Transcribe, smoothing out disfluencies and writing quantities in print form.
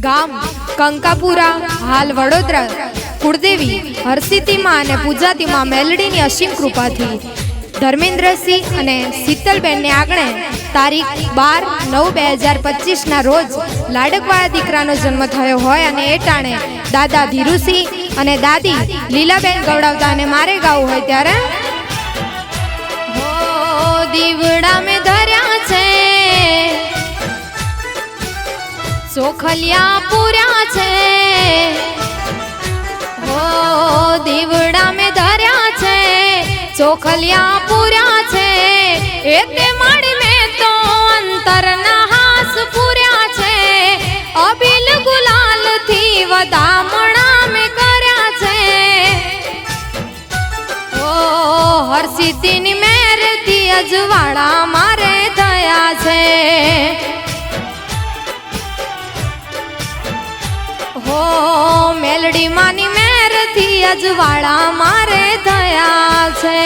ગામ કંકાપુરા, હાલ વડોદરા, કુળદેવી હરસિદ્ધિમાં અને પૂજાતીમાં મેલડીની અસીમ કૃપાથી ધર્મેન્દ્રસિંહ અને શીતલબેનને આંગણે તારીખ 12/9/2025 રોજ લાડકવાળા દીકરાનો જન્મ થયો હોય અને એ ટાણે દાદા ધીરુસિંહ અને દાદી લીલાબેન ગવડાવતા અને મારે ગાવું હોય ત્યારે દીવડા મેં ધર્યા છે, ચોખલિયા પૂર્યા છે, હો દીવડા મેં ધર્યા છે, ચોખલિયા પૂર્યા છે, એ તે માડી મેં તો અંતરના હાસ પૂર્યા છે, અબિલ ગુલાલ થી વધામણા મેં કર્યા છે, ઓ હરસિદ્ધિની મેરથી અજવાળા મારે થયા છે, હો મેલડી માની મેરથી અજવાળા મારે થયા છે।